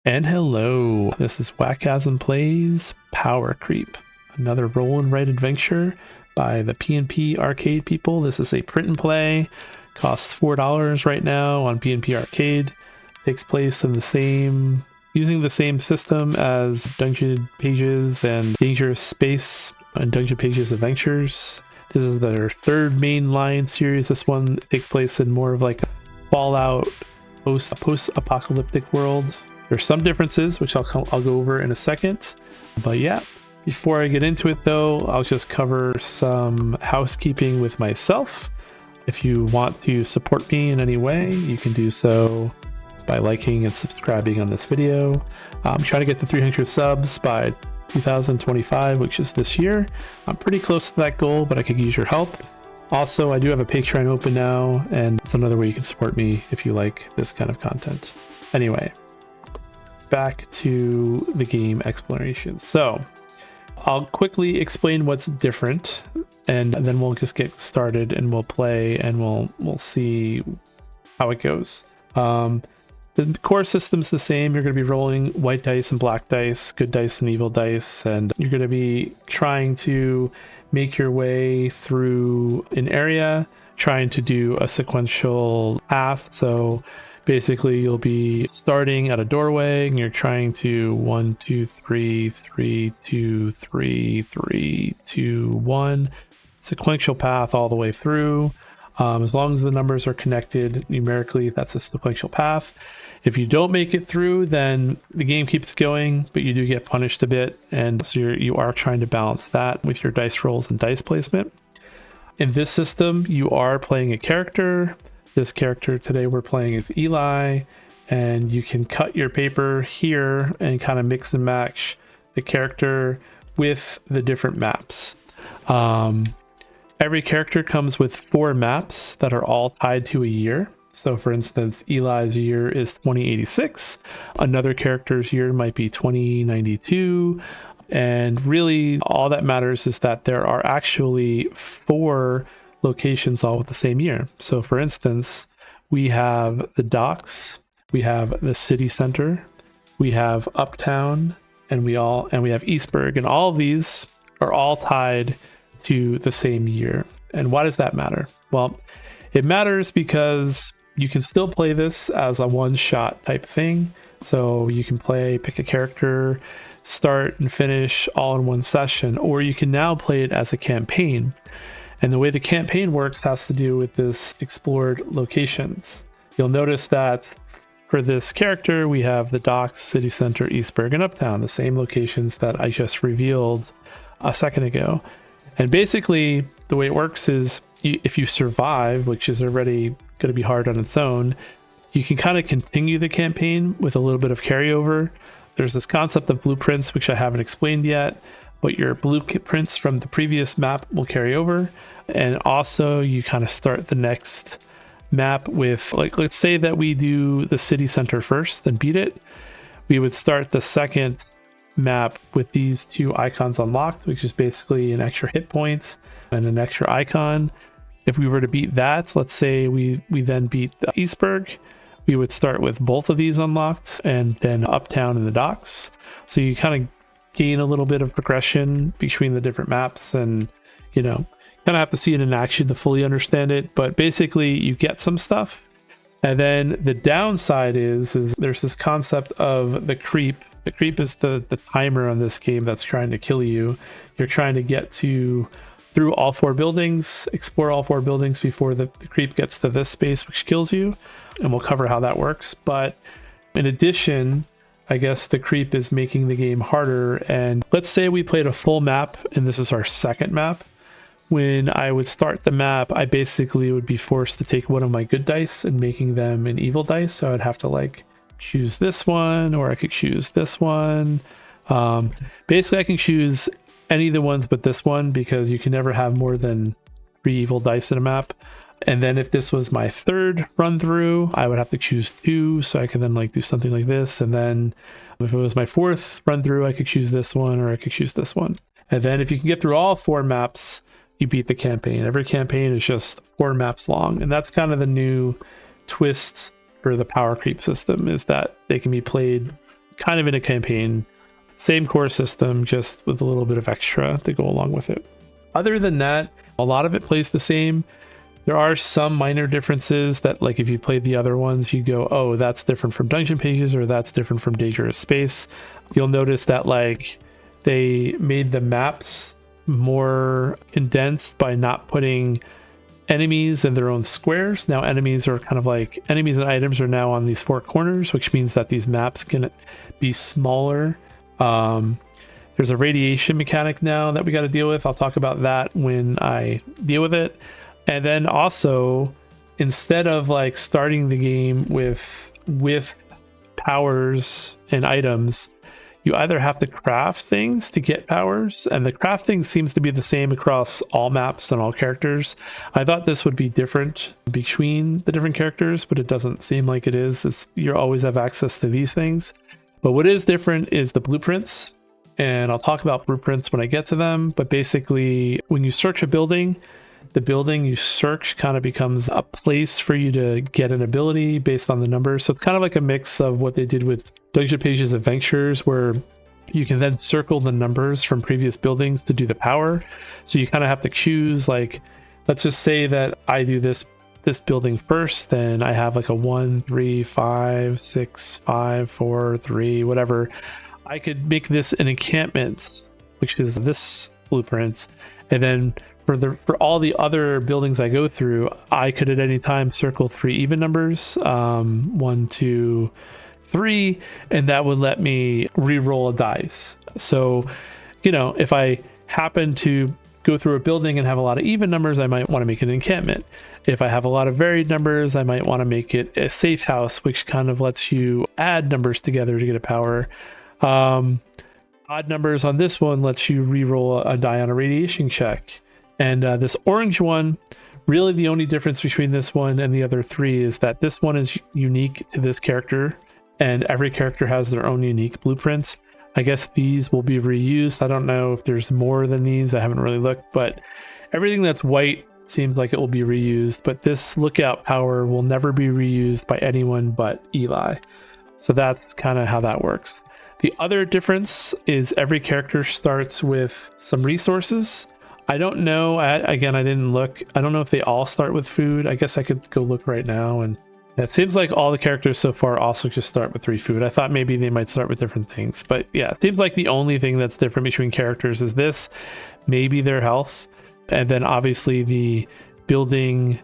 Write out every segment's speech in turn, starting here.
And hello, this is wakasm Plays Power Creep, another roll and write adventure by the PNP Arcade people. This is a print and play, costs $4 right now on PNP Arcade. Takes place in using the same system as Dungeon Pages and Dangerous Space and Dungeon Pages Adventures. This is their third mainline series. This one takes place in more of like a Fallout post-apocalyptic world. There's some differences, which I'll go over in a second. But yeah, before I get into it though, I'll just cover some housekeeping with myself. If you want to support me in any way, you can do so by liking and subscribing on this video. I'm trying to get to 300 subs by 2025, which is this year. I'm pretty close to that goal, but I could use your help. Also, I do have a Patreon open now, and it's another way you can support me if you like this kind of content. Anyway, back to the game exploration. So I'll quickly explain what's different, and then we'll just get started and we'll play and we'll see how it goes. The core system's the same. You're going to be rolling white dice and black dice, good dice and evil dice, and you're going to be trying to make your way through an area, trying to do a sequential path. So basically you'll be starting at a doorway and you're trying to 1 2 3 3 2 3 3 2 1 sequential path all the way through. As long as the numbers are connected numerically, that's a sequential path. If you don't make it through, then the game keeps going, but you do get punished a bit, and so you are trying to balance that with your dice rolls and dice placement. In this system, you are playing a character. This character today we're playing is Eli, and you can cut your paper here and kind of mix and match the character with the different maps. Every character comes with 4 maps that are all tied to a year. So for instance, Eli's year is 2086. Another character's year might be 2092. And really all that matters is that there are actually 4 locations all with the same year. So for instance, we have the docks, we have the city center, we have Uptown, and we have Eastberg, and all of these are all tied to the same year. And why does that matter? Well, it matters because you can still play this as a one-shot type thing. So you can pick a character, start and finish all in one session, or you can now play it as a campaign. And the way the campaign works has to do with this explored locations. You'll notice that for this character, we have the docks, city center, Eastberg, and Uptown, the same locations that I just revealed a second ago. And basically, the way it works is if you survive, which is already going to be hard on its own, you can kind of continue the campaign with a little bit of carryover. There's this concept of blueprints, which I haven't explained yet, but your blueprints from the previous map will carry over. And also you kind of start the next map with, like, let's say that we do the city center first and beat it. We would start the second map with these 2 icons unlocked, which is basically an extra hit point and an extra icon. If we were to beat that, let's say we then beat the Eastberg, we would start with both of these unlocked and then Uptown and the docks. So you kind of gain a little bit of progression between the different maps, and you know, kind of have to see it in action to fully understand it, but basically you get some stuff. And then the downside is there's this concept of the creep. The creep is the timer on this game that's trying to kill you. You're trying to get through all 4 buildings, explore all 4 buildings before the creep gets to this space, which kills you. And we'll cover how that works. But in addition, I guess the creep is making the game harder. And let's say we played a full map, and this is our second map. When I would start the map, I basically would be forced to take one of my good dice and making them an evil dice. So I'd have to like choose this one, or I could choose this one. Basically I can choose any of the ones but this one, because you can never have more than 3 evil dice in a map. And then if this was my third run through, I would have to choose 2, so I could then like do something like this. And then if it was my 4th run through, I could choose this one, or I could choose this one. And then if you can get through all 4 maps, you beat the campaign. Every campaign is just 4 maps long, and that's kind of the new twist for the power creep system, is that they can be played kind of in a campaign. Same core system, just with a little bit of extra to go along with it. Other than that, a lot of it plays the same. There are some minor differences that, like, if you played the other ones, you go, oh, that's different from Dungeon Pages, or that's different from Dangerous Space. You'll notice that, like, they made the maps more condensed by not putting enemies in their own squares. Now enemies are kind of like, enemies and items are now on these four corners, which means that these maps can be smaller. There's a radiation mechanic now that we got to deal with. I'll talk about that when I deal with it. And then also, instead of like starting the game with powers and items, you either have to craft things to get powers, and the crafting seems to be the same across all maps and all characters. I thought this would be different between the different characters, but it doesn't seem like it is. You always have access to these things. But what is different is the blueprints, and I'll talk about blueprints when I get to them. But basically, when you search a building, the building you search kind of becomes a place for you to get an ability based on the numbers. So it's kind of like a mix of what they did with Dungeon Pages Adventures, where you can then circle the numbers from previous buildings to do the power. So you kind of have to choose, like, let's just say that I do this building first, then I have like a 1, 3, 5, 6, 5, 4, 3, whatever. I could make this an encampment, which is this blueprint, and then for all the other buildings I go through, I could at any time circle 3 even numbers, 1, 2, 3, and that would let me re-roll a dice. So, you know, if I happen to go through a building and have a lot of even numbers, I might want to make an encampment. If I have a lot of varied numbers, I might want to make it a safe house, which kind of lets you add numbers together to get a power. Odd numbers on this one lets you re-roll a die on a radiation check. And this orange one, really the only difference between this one and the other 3 is that this one is unique to this character, and every character has their own unique blueprint. I guess these will be reused. I don't know if there's more than these. I haven't really looked, but everything that's white seems like it will be reused. But this lookout power will never be reused by anyone but Eli. So that's kind of how that works. The other difference is every character starts with some resources. I don't know. Again, I didn't look. I don't know if they all start with food. I guess I could go look right now. And it seems like all the characters so far also just start with 3 food. I thought maybe they might start with different things. But yeah, it seems like the only thing that's different between characters is this, maybe their health, and then obviously the building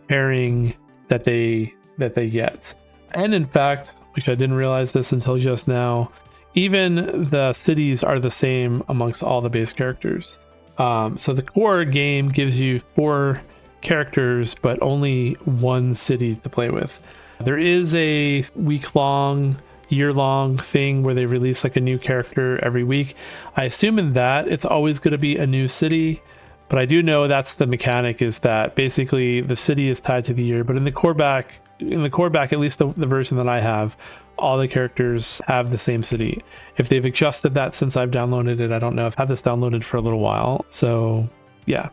pairing that they get. And in fact, which I didn't realize this until just now, even the cities are the same amongst all the base characters. So the core game gives you 4 characters, but only 1 city to play with. There is a week-long, year-long thing where they release like a new character every week. I assume in that it's always going to be a new city, but I do know that's the mechanic, is that basically the city is tied to the year. But in the core back, at least the version that I have, all the characters have the same city. If they've adjusted that since I've downloaded it, I don't know. I've had this downloaded for a little while. So yeah,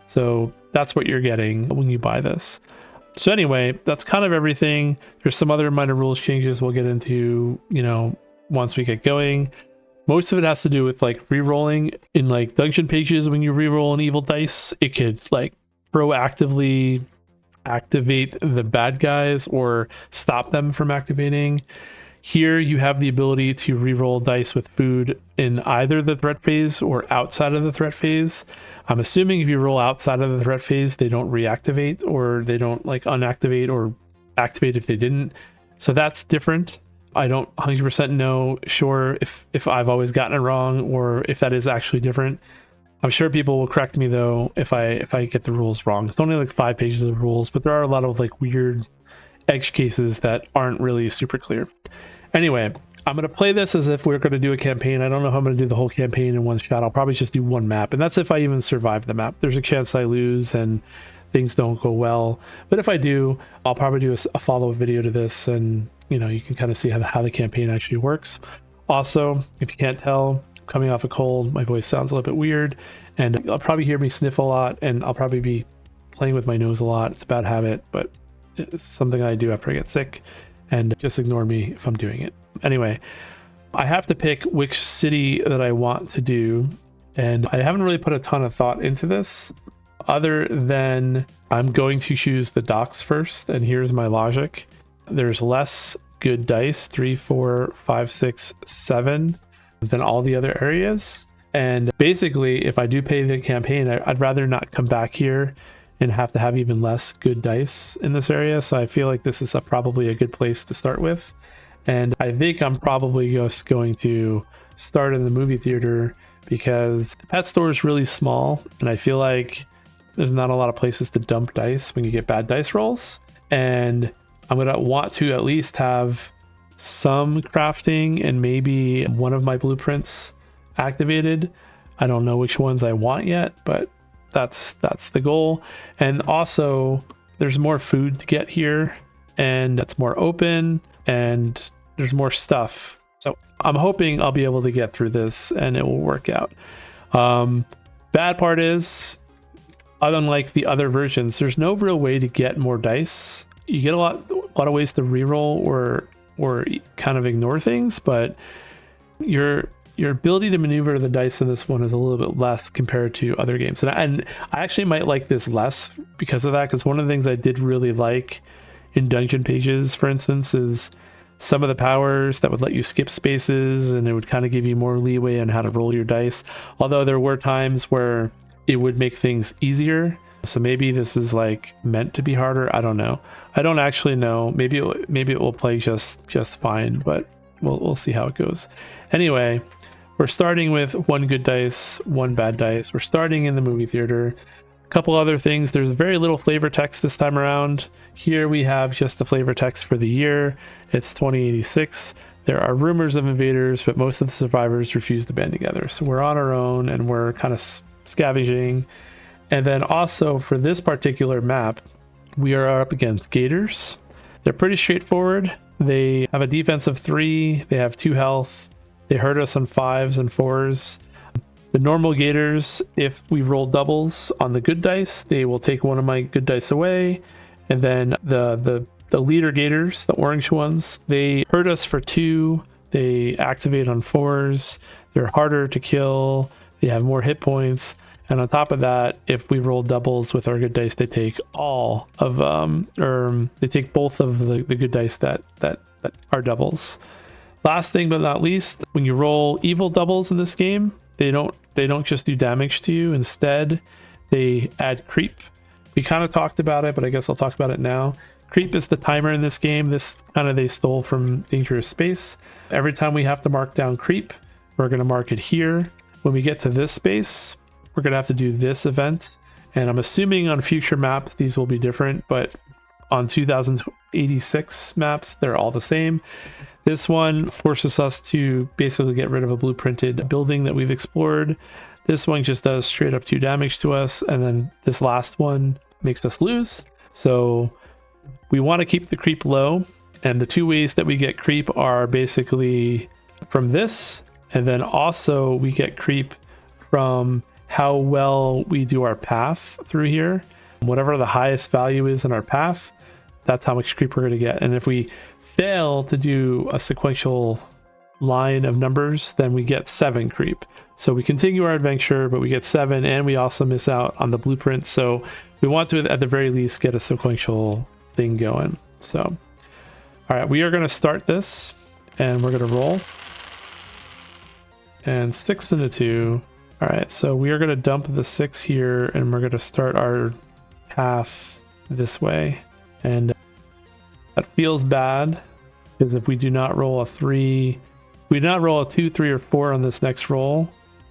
so that's what you're getting when you buy this. So anyway, that's kind of everything. There's some other minor rules changes we'll get into, you know, once we get going. Most of it has to do with like re-rolling. In like Dungeon Pages, when you re-roll an evil dice, it could like proactively activate the bad guys or stop them from activating. Here you have the ability to re-roll dice with food in either the threat phase or outside of the threat phase. I'm assuming if you roll outside of the threat phase, they don't reactivate, or they don't like unactivate or activate if they didn't. So that's different. I don't 100% know sure if I've always gotten it wrong or if that is actually different. I'm sure people will correct me though if I get the rules wrong. It's only like 5 pages of rules, but there are a lot of like weird edge cases that aren't really super clear. Anyway, I'm going to play this as if we're going to do a campaign. I don't know how I'm going to do the whole campaign in one shot. I'll probably just do one map, and that's if I even survive the map. There's a chance I lose and things don't go well, but if I do, I'll probably do a follow-up video to this, and you know, you can kind of see how the campaign actually works. Also, if you can't tell, coming off a cold, my voice sounds a little bit weird, and you'll probably hear me sniff a lot, and I'll probably be playing with my nose a lot. It's a bad habit, but it's something I do after I get sick, and just ignore me if I'm doing it. Anyway, I have to pick which city that I want to do, and I haven't really put a ton of thought into this other than I'm going to choose the docks first, and here's my logic. There's less good dice, 3, 4, 5, 6, 7 than all the other areas. And basically, if I do pay the campaign, I'd rather not come back here and have to have even less good dice in this area. So I feel like this is probably a good place to start with. And I think I'm probably just going to start in the movie theater because the pet store is really small. And I feel like there's not a lot of places to dump dice when you get bad dice rolls. And I'm going to want to at least have some crafting and maybe one of my blueprints activated. I don't know which ones I want yet, but that's the goal. And also there's more food to get here, and it's more open, and there's more stuff. So I'm hoping I'll be able to get through this and it will work out. Bad part is, unlike the other versions, there's no real way to get more dice. You get a lot of ways to reroll or kind of ignore things, but your ability to maneuver the dice in this one is a little bit less compared to other games. And I actually might like this less because of that, because one of the things I did really like in dungeon pages, for instance, is some of the powers that would let you skip spaces, and it would kind of give you more leeway on how to roll your dice. Although there were times where it would make things easier. So maybe this is like meant to be harder. I don't know. I don't actually know. Maybe it will play just fine, but we'll see how it goes. Anyway, we're starting with 1 good dice, 1 bad dice. We're starting in the movie theater. A couple other things. There's very little flavor text this time around. Here we have just the flavor text for the year. It's 2086. There are rumors of invaders, but most of the survivors refuse to band together. So we're on our own and we're kind of scavenging. And then also for this particular map, we are up against gators. They're pretty straightforward. They have a defense of 3. They have 2 health. They hurt us on 5s and 4s. The normal gators, if we roll doubles on the good dice, they will take one of my good dice away. And then the leader gators, the orange ones, they hurt us for 2. They activate on 4s. They're harder to kill. They have more hit points. And on top of that, if we roll doubles with our good dice, they take all of they take both of the good dice that are doubles. Last thing but not least, when you roll evil doubles in this game, they don't just do damage to you. Instead, they add creep. We kind of talked about it, but I guess I'll talk about it now. Creep is the timer in this game. This kind of they stole from Dangerous Space. Every time we have to mark down creep, we're going to mark it here. When we get to this space, we're going to have to do this event. And I'm assuming on future maps, these will be different, but on 2086 maps, they're all the same. This one forces us to basically get rid of a blueprinted building that we've explored. This one just does straight up 2 damage to us. And then this last one makes us lose. So we want to keep the creep low. And the 2 ways that we get creep are basically from this. And then also we get creep from how well we do our path through here. Whatever the highest value is in our path, that's how much creep we're going to get. And if we fail to do a sequential line of numbers, then we get 7 creep. So we continue our adventure, but we get 7, and we also miss out on the blueprint. So we want to, at the very least, get a sequential thing going. So, all right, we are going to start this, and we're going to roll. And 6 and a 2. All right, so we are going to dump the 6 here, and we're going to start our path this way. And that feels bad, because if we do not roll a 3, if we do not roll a 2, 3, or 4 on this next roll,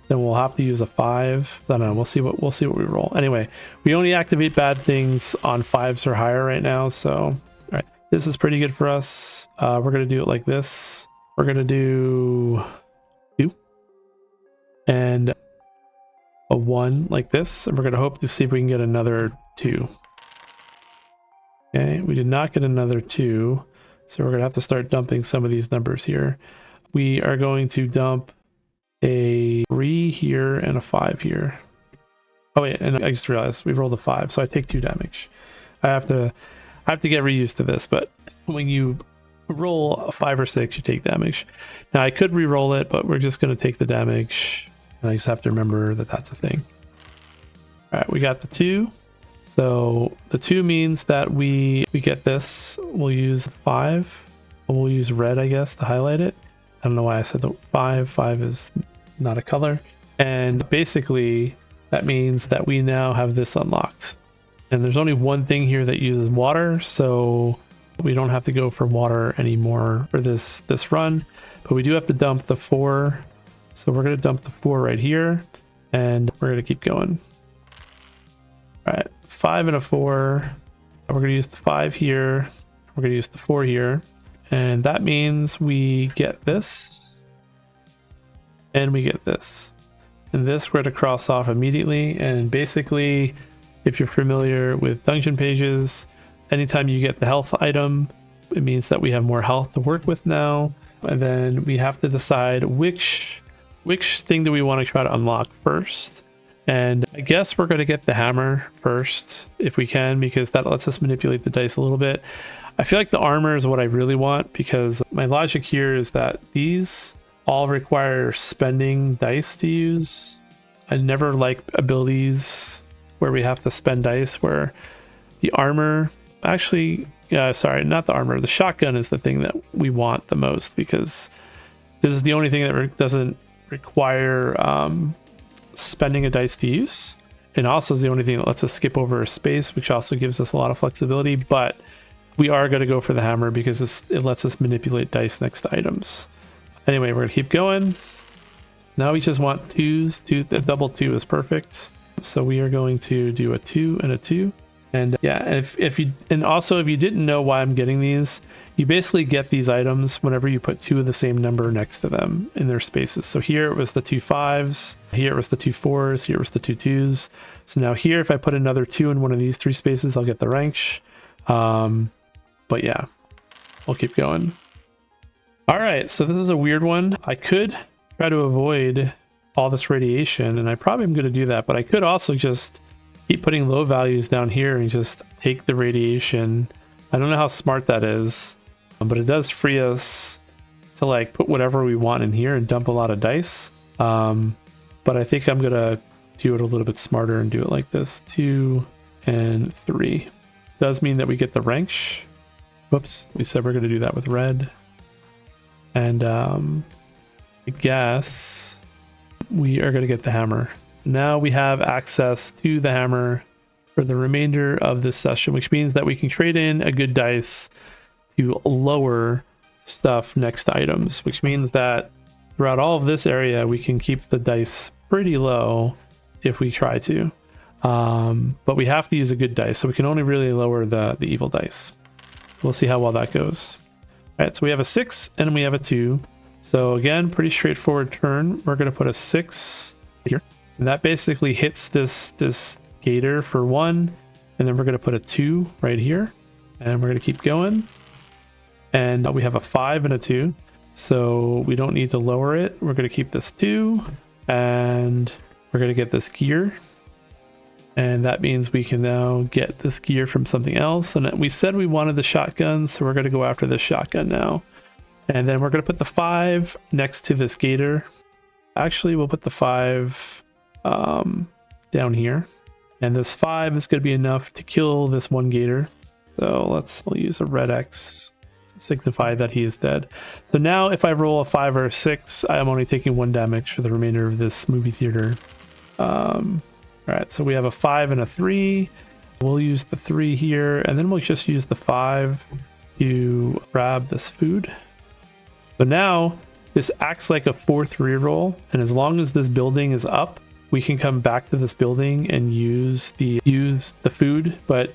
then we'll have to use a 5. I don't know. We'll see what we roll. Anyway, we only activate bad things on 5s or higher right now. So, all right, this is pretty good for us. We're going to do it like this. We're going to do 2 and a 1 like this, and we're going to hope to see if we can get another 2. Okay, we did not get another 2, so we're going to have to start dumping some of these numbers here. We are going to dump a 3 here and a 5 here. Oh wait, and I just realized we rolled a 5, so I take 2 damage. I have to get reused to this, but when you roll a 5 or 6, you take damage. Now I could re-roll it, but we're just going to take the damage. And I just have to remember that that's a thing. All right, we got the 2. So the 2 means that we get this. We'll use 5. We'll use red, I guess, to highlight it. I don't know why I said the 5. 5 is not a color. And basically that means that we now have this unlocked. And there's only one thing here that uses water, so we don't have to go for water anymore for this run. But we do have to dump the 4. So we're going to dump the 4 right here, and we're going to keep going. All right, 5 and a 4. We're going to use the 5 here. We're going to use the 4 here. And that means we get this. And we get this. And this we're going to cross off immediately. And basically, if you're familiar with dungeon pages, anytime you get the health item, it means that we have more health to work with now. And then we have to decide which thing do we want to try to unlock first. And I guess we're going to get the hammer first if we can, because that lets us manipulate the dice a little bit. I feel like the armor is what I really want, because my logic here is that these all require spending dice to use. I never like abilities where we have to spend dice, where the armor actually, sorry, not the armor, the shotgun is the thing that we want the most, because this is the only thing that doesn't require spending a dice to use, and also is the only thing that lets us skip over a space, which also gives us a lot of flexibility. But we are going to go for the hammer because it lets us manipulate dice next to items. Anyway, we're going to keep going. Now we just want 2s. The double 2 is perfect, so we are going to do a 2 and a 2. And yeah, if you didn't know why I'm getting these, you basically get these items whenever you put 2 of the same number next to them in their spaces. So here it was the 2 5s, here it was the 2 4s, here it was the 2 2s. So now here, if I put another 2 in one of these 3 spaces, I'll get the wrench. But yeah, we'll keep going. All right, so this is a weird one. I could try to avoid all this radiation, and I probably am going to do that, but I could also just keep putting low values down here and just take the radiation. I don't know how smart that is, but it does free us to like put whatever we want in here and dump a lot of dice. But I think I'm gonna do it a little bit smarter and do it like this. 2 and 3 does mean that we get the wrench. Whoops, we said we're gonna do that with red. And I guess we are gonna get the hammer. Now we have access to the hammer for the remainder of this session, which means that we can trade in a good dice to lower stuff next to items, which means that throughout all of this area, we can keep the dice pretty low if we try to. But we have to use a good dice, so we can only really lower the evil dice. We'll see how well that goes. All right, so we have a 6 and we have a 2. So again, pretty straightforward turn. We're going to put a 6 here. And that basically hits this gator for 1. And then we're going to put a 2 right here. And we're going to keep going. And we have a 5 and a 2. So we don't need to lower it. We're going to keep this 2. And we're going to get this gear. And that means we can now get this gear from something else. And we said we wanted the shotgun, so we're going to go after this shotgun now. And then we're going to put the 5 next to this gator. Actually, we'll put the 5 down here. And this 5 is going to be enough to kill this one gator. So we'll use a red X to signify that he is dead. So now if I roll a 5 or a 6, I'm only taking 1 damage for the remainder of this movie theater. All right, so we have a 5 and a 3. We'll use the 3 here, and then we'll just use the 5 to grab this food. So now this acts like a 4th reroll, and as long as this building is up, we can come back to this building and use the food, but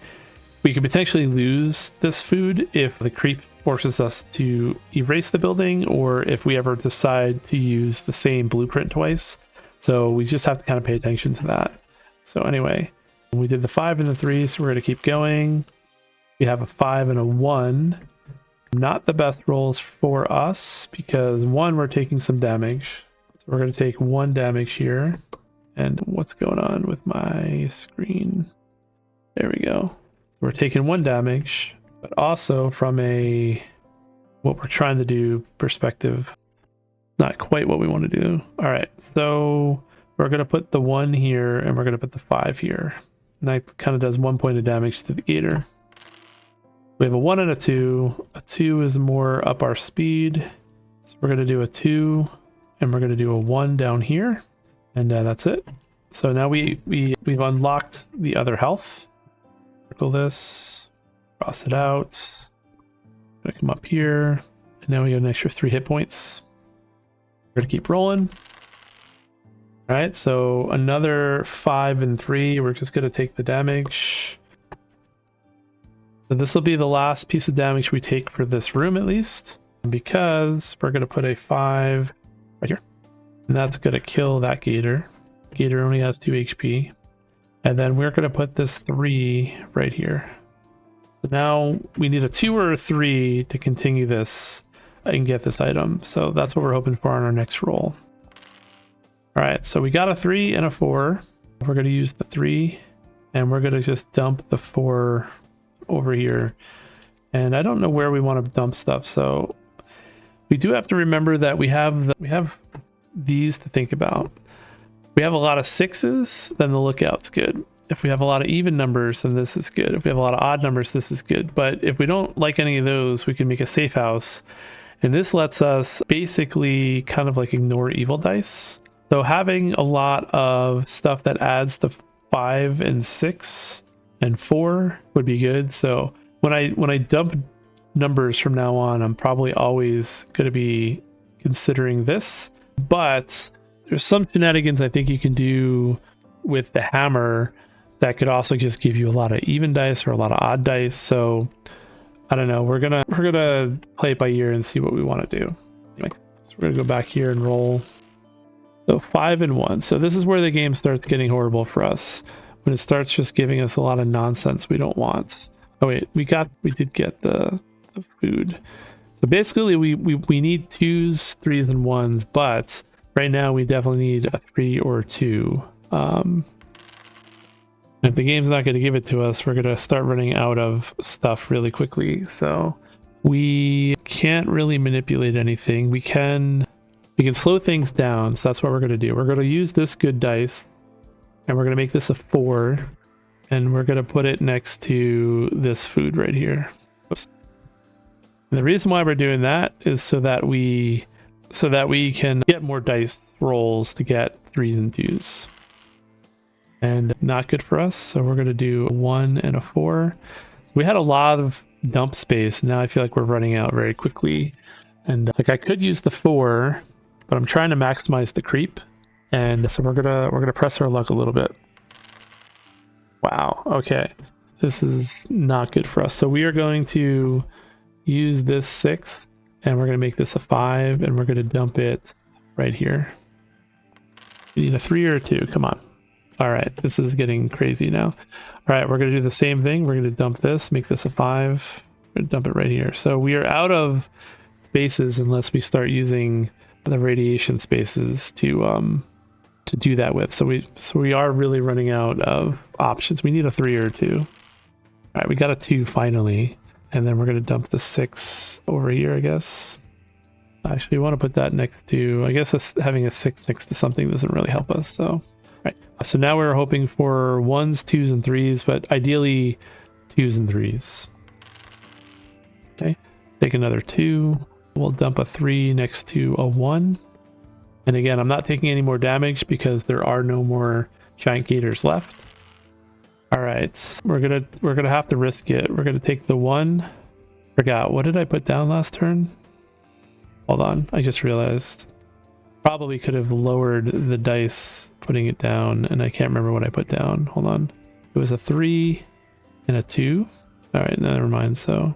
we could potentially lose this food if the creep forces us to erase the building, or if we ever decide to use the same blueprint twice. So we just have to kind of pay attention to that. So anyway, we did the 5 and the 3, so we're going to keep going. We have a 5 and a 1. Not the best rolls for us, because 1, we're taking some damage. So we're going to take 1 damage here. And what's going on with my screen? There we go. We're taking 1 damage, but also from a what we're trying to do perspective. Not quite what we want to do. All right, so we're going to put the 1 here and we're going to put the 5 here. And that kind of does 1 point of damage to the gator. We have a 1 and a 2. A 2 is more up our speed. So we're going to do a 2 and we're going to do a 1 down here. And that's it. So now we've unlocked the other health. Circle this, cross it out. Gonna come up here. And now we get an extra 3 hit points. We're gonna keep rolling. All right, so another 5 and 3. We're just gonna take the damage. So this will be the last piece of damage we take for this room, at least, because we're gonna put a 5 right here, and that's gonna kill that gator. Gator only has 2 HP, and then we're gonna put this 3 right here. So now we need a 2 or a 3 to continue this and get this item. So that's what we're hoping for on our next roll. All right, so we got a 3 and a 4. We're going to use the 3 and we're going to just dump the 4 over here. And I don't know where we want to dump stuff. So we do have to remember that we have these to think about. If we have a lot of 6s, then the lookout's good. If we have a lot of even numbers, then this is good. If we have a lot of odd numbers, this is good. But if we don't like any of those, we can make a safe house. And this lets us basically kind of like ignore evil dice. So having a lot of stuff that adds the 5 and 6 and 4 would be good. So when I dump numbers from now on, I'm probably always going to be considering this. But there's some shenanigans I think you can do with the hammer that could also just give you a lot of even dice or a lot of odd dice. So I don't know. We're gonna play it by ear and see what we want to do. Anyway, so we're gonna go back here and roll. So 5 and 1. So this is where the game starts getting horrible for us, when it starts just giving us a lot of nonsense we don't want. Oh wait, we did get the food. So basically we need 2s, 3s, and 1s, but right now we definitely need a 3 or 2. If the game's not going to give it to us, we're going to start running out of stuff really quickly. So we can't really manipulate anything. We can slow things down. So that's what we're going to do. We're going to use this good dice and we're going to make this a 4 and we're going to put it next to this food right here. Oops. And the reason why we're doing that is so that we can get more dice rolls to get 3s and 2s. And not good for us, so we're going to do a 1 and a 4. We had a lot of dump space, and now I feel like we're running out very quickly. And like I could use the 4, but I'm trying to maximize the creep, and so we're gonna press our luck a little bit. Wow, okay, this is not good for us. So we are going to use this 6, and we're gonna make this a 5, and we're gonna dump it right here. We need a 3 or a 2. Come on. All right, this is getting crazy now. All right, we're going to do the same thing. We're going to dump this, make this a 5, and dump it right here. So we are out of spaces unless we start using the radiation spaces to do that with. So we are really running out of options. We need a 3 or a 2. All right, we got a 2 finally, and then we're going to dump the 6 over here, I guess. Actually, we want to put that next to, I guess having a 6 next to something doesn't really help us, so. Right, so now we're hoping for 1s, 2s, and 3s, but ideally 2s and 3s. Okay, take another 2. We'll dump a 3 next to a 1. And again, I'm not taking any more damage because there are no more giant gators left. All right, we're gonna have to risk it. We're gonna take the 1. Forgot, what did I put down last turn? Hold on, I just realized. Probably could have lowered the dice putting it down, and I can't remember what I put down. Hold on. It was a 3 and a 2. All right, never mind. So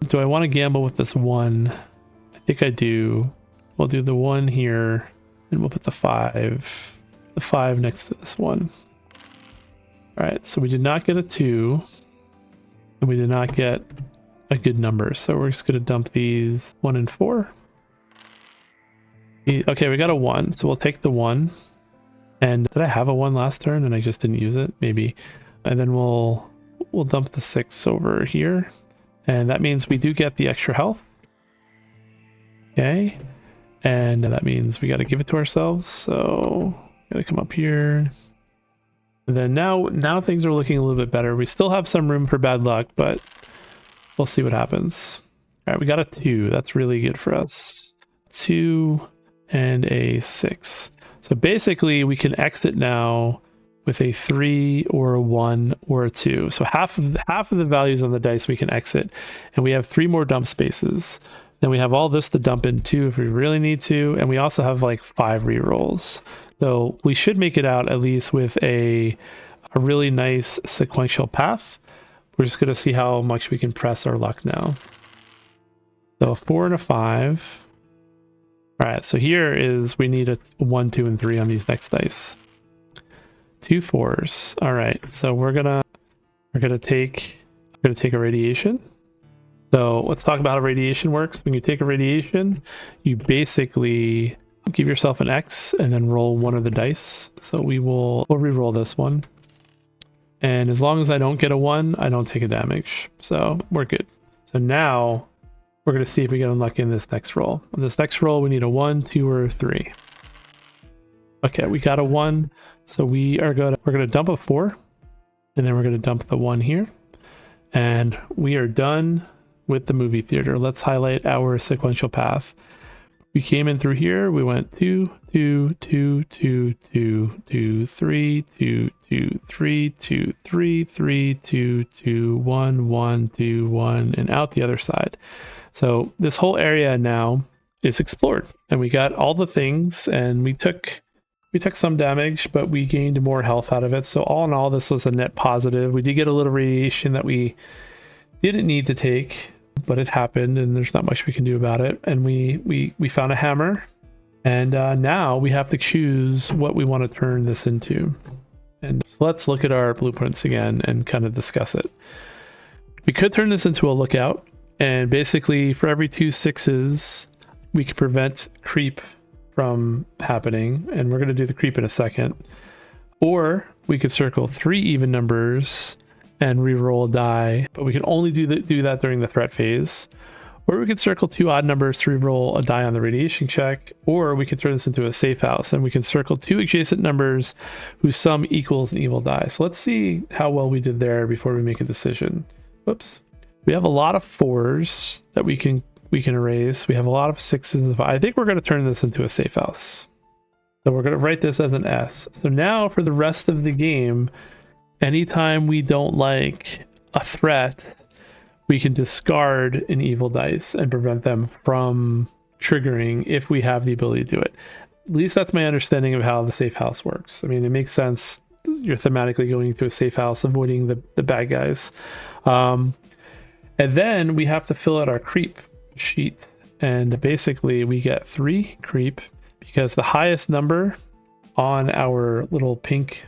do I want to gamble with this 1? I think I do. We'll do the 1 here, and we'll put the 5 next to this 1. All right, so we did not get a 2, and we did not get a good number. So we're just going to dump these 1 and 4. Okay, we got a 1, so we'll take the 1. And did I have a 1 last turn and I just didn't use it? Maybe. And then we'll dump the 6 over here. And that means we do get the extra health. Okay. And that means we got to give it to ourselves. So gotta come up here. And then now things are looking a little bit better. We still have some room for bad luck, but we'll see what happens. All right, we got a 2. That's really good for us. 2 and a 6. So basically we can exit now with a 3 or a 1 or a 2. So half of the values on the dice we can exit, and we have 3 more dump spaces. Then we have all this to dump into if we really need to, and we also have like 5 rerolls. So we should make it out at least with a really nice sequential path. We're just going to see how much we can press our luck now. So a 4 and a 5. All right, so here is we need a 1, 2, and 3 on these next dice. 2 4s. All right, so we're gonna take a radiation. So let's talk about how radiation works. When you take a radiation, you basically give yourself an X and then roll one of the dice. So we'll re-roll this one. And as long as I don't get a 1, I don't take a damage. So we're good. So now we're going to see if we get unlucky in this next roll. On this next roll, we need a 1, 2, or 3. Okay, we got a 1. So we're going to dump a 4. And then we're going to dump the 1 here. And we are done with the movie theater. Let's highlight our sequential path. We came in through here. We went 2, 2, 2, 2, 2, 2, 3, 2, 2, 3, 2, 3, 3, 2, 2, 1, 1, 2, 1, and out the other side. So this whole area now is explored, and we got all the things, and we took some damage, but we gained more health out of it. So all in all, this was a net positive. We did get a little radiation that we didn't need to take, but it happened, and there's not much we can do about it. And we found a hammer, and now we have to choose what we want to turn this into. And so let's look at our blueprints again and kind of discuss it. We could turn this into a lookout, and basically for every 2 6s, we can prevent creep from happening, and we're going to do the creep in a second. Or we could circle 3 even numbers and re-roll a die, but we can only do that during the threat phase. Or we could circle 2 odd numbers to re-roll a die on the radiation check, or we could turn this into a safe house, and we can circle 2 adjacent numbers whose sum equals an evil die. So let's see how well we did there before we make a decision. Whoops. We have a lot of 4s that we can erase. We have a lot of 6s. I think we're going to turn this into a safe house. So we're going to write this as an S. So now for the rest of the game, anytime we don't like a threat, we can discard an evil dice and prevent them from triggering if we have the ability to do it. At least that's my understanding of how the safe house works. I mean, it makes sense. You're thematically going to a safe house, avoiding the bad guys. And then we have to fill out our creep sheet. And basically we get 3 creep because the highest number on our little pink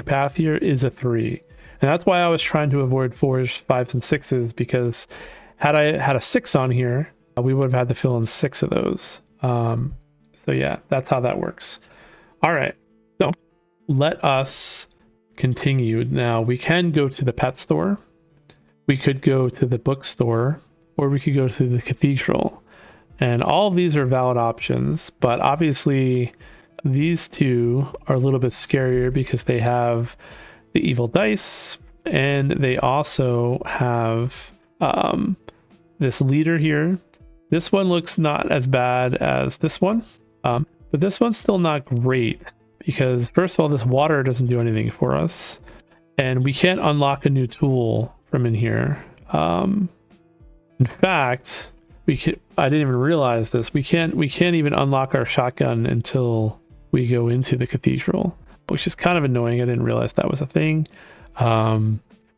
path here is a 3. And that's why I was trying to avoid 4s, 5s, and 6s, because had I had a 6 on here, we would have had to fill in 6 of those. So yeah, that's how that works. All right, so let us continue. Now we can go to the pet store, we could go to the bookstore, or we could go to the cathedral. And all of these are valid options, but obviously these 2 are a little bit scarier because they have the evil dice, and they also have this leader here. This one looks not as bad as this one, but this one's still not great because first of all, this water doesn't do anything for us, and we can't unlock a new tool from in here. In fact, I didn't even realize this. We can't even unlock our shotgun until we go into the cathedral, which is kind of annoying. I didn't realize that was a thing.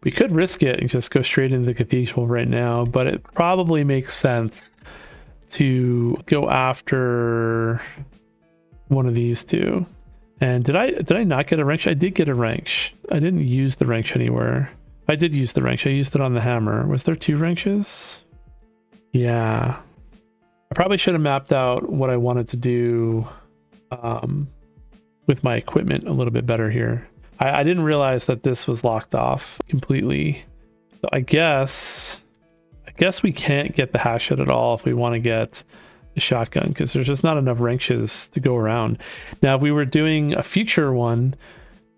We could risk it and just go straight into the cathedral right now, but it probably makes sense to go after one of these 2. And did I not get a wrench? I did get a wrench. I didn't use the wrench anywhere. I did use the wrench. I used it on the hammer. Was there 2 wrenches? Yeah. I probably should have mapped out what I wanted to do with my equipment a little bit better here. I didn't realize that this was locked off completely. So I guess we can't get the hatchet at all if we want to get the shotgun because there's just not enough wrenches to go around. Now, if we were doing a future one,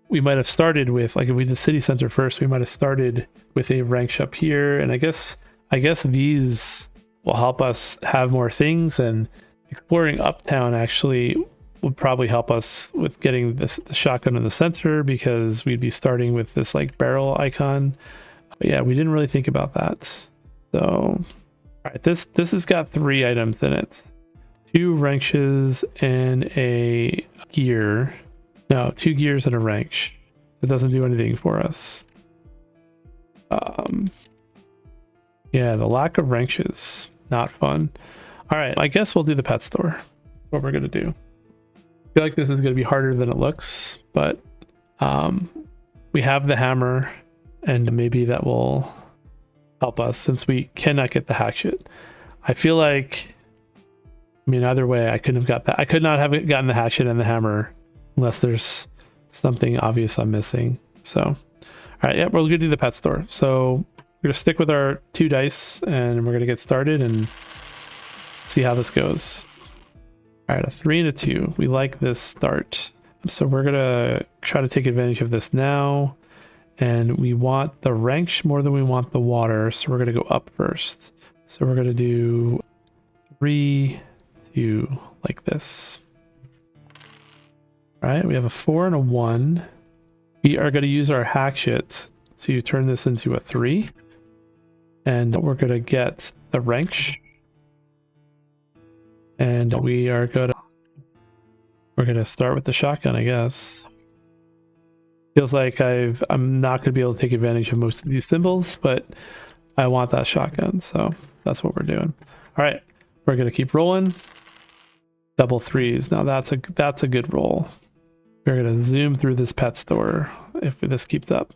we might have started with, like if we did city center first, we might have started with a wrench up here. And I guess these will help us have more things, and exploring Uptown actually would probably help us with getting the shotgun in the center because we'd be starting with this like barrel icon. But yeah, we didn't really think about that. So, all right, this has got 3 items in it. 2 wrenches and a gear. No, 2 gears and a wrench. It doesn't do anything for us. Yeah, the lack of wrenches, not fun. All right, I guess we'll do the pet store. What we're gonna do. I feel like this is gonna be harder than it looks, but we have the hammer, and maybe that will help us since we cannot get the hatchet. I feel like, I mean, either way, I couldn't have got that. I could not have gotten the hatchet and the hammer unless there's something obvious I'm missing. So, all right, yeah, we're gonna do the pet store. So we're gonna stick with our 2 dice and we're gonna get started and see how this goes. All right, a 3 and a 2. We like this start. So we're gonna try to take advantage of this now. And we want the wrench more than we want the water. So we're gonna go up first. So we're gonna do 3, 2, like this. All right, we have a 4 and a 1. We are gonna use our hatchet to turn this into a 3. And we're gonna get the wrench. And we're gonna start with the shotgun, I guess. Feels like I'm not gonna be able to take advantage of most of these symbols, but I want that shotgun, so that's what we're doing. All right, we're gonna keep rolling. Double 3s. Now that's a good roll. We're gonna zoom through this pet store if this keeps up.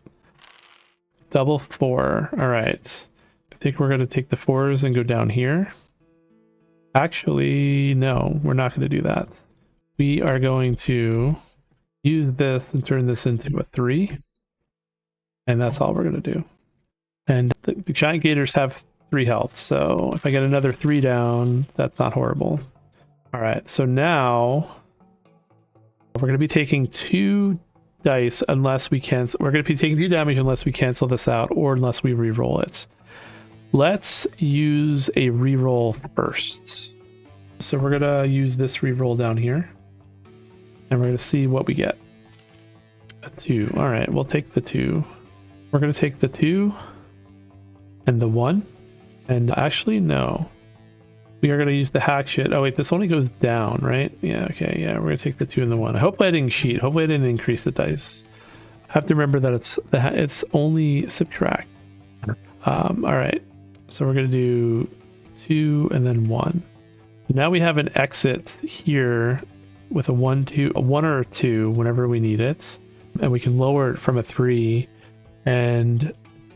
Double 4. All right. I think we're gonna take the 4s and go down here. Actually, no, we're not going to do that. We are going to use this and turn this into a 3. And that's all we're going to do. And the giant gators have 3 health. So if I get another 3 down, that's not horrible. All right. So now we're going to be taking 2 dice unless we cancel. We're going to be taking 2 damage unless we cancel this out or unless we re-roll it. Let's use a reroll first. So we're gonna use this reroll down here, and we're gonna see what we get. A 2. All right, we'll take the 2. We're gonna take the 2 and the 1, and actually no, we are gonna use the hatchet. Oh wait, this only goes down, right? Yeah. Okay. Yeah, we're gonna take the 2 and the 1. Hopefully I didn't cheat. Hopefully I didn't increase the dice. I have to remember that it's only subtract. All right. So we're going to do 2 and then 1. Now we have an exit here with a 1 or a 2 whenever we need it. And we can lower it from a 3. And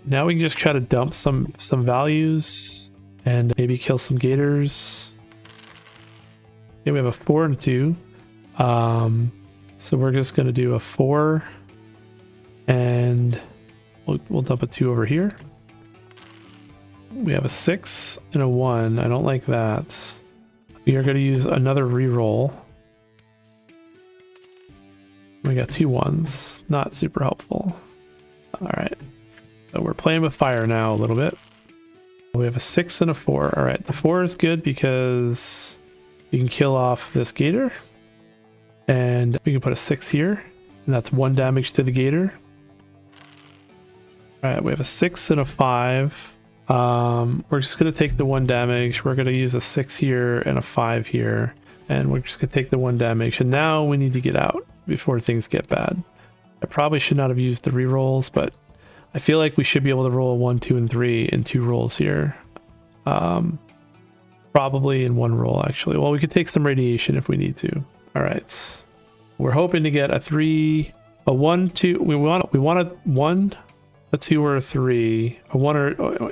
now we can just try to dump some values and maybe kill some gators. Yeah, we have a 4 and a 2. So we're just going to do a 4 and we'll dump a 2 over here. We have a 6 and a 1. I don't like that. We are going to use another reroll. We got 2 1s. Not super helpful. All right. So we're playing with fire now a little bit. We have a 6 and a 4. All right. The 4 is good because we can kill off this gator. And we can put a 6 here. And that's 1 damage to the gator. All right. We have a 6 and a 5. We're just going to take the 1 damage. We're going to use a 6 here and a 5 here. And we're just going to take the 1 damage. And now we need to get out before things get bad. I probably should not have used the rerolls, but I feel like we should be able to roll a 1, 2, and 3 in 2 rolls here. Probably in 1 roll, actually. Well, we could take some radiation if we need to. All right. We're hoping to get a 3, a 1, 2. We want a 1, a 2, or a 3, a 1,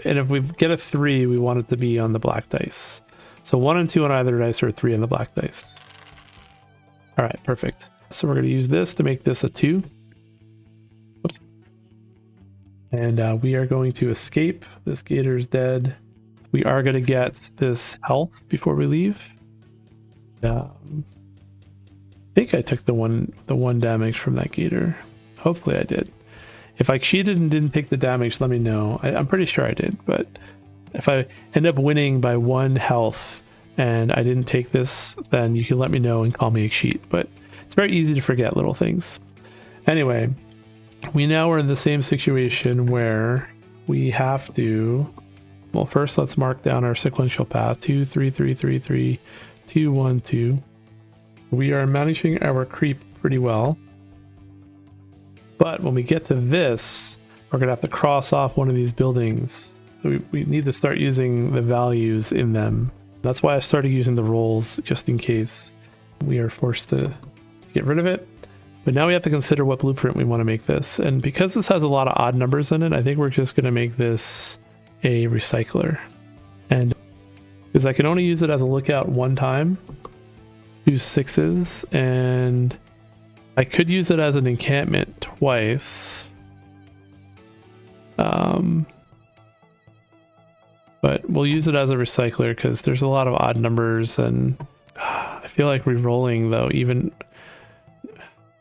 and if we get a 3, we want it to be on the black dice. So 1 and 2 on either dice, or 3 on the black dice. All right, perfect. So we're going to use this to make this a 2. Oops. And we are going to escape. This gator's dead. We are going to get this health before we leave. I think I took the one damage from that gator. Hopefully I did. If I cheated and didn't take the damage, let me know. I'm pretty sure I did, but if I end up winning by 1 health and I didn't take this, then you can let me know and call me a cheat. But it's very easy to forget little things. Anyway, we now are in the same situation where we have to, well, first let's mark down our sequential path. 2, 3, 3, 3, 3, 2, 1, 2. We are managing our creep pretty well. But when we get to this, we're gonna have to cross off one of these buildings. So we need to start using the values in them. That's why I started using the rolls, just in case we are forced to get rid of it. But now we have to consider what blueprint we want to make this. And because this has a lot of odd numbers in it, I think we're just going to make this a recycler. And because I can only use it as a lookout 1 time, 2 6s, and I could use it as an encampment twice. But we'll use it as a recycler because there's a lot of odd numbers, and I feel like re-rolling though, even...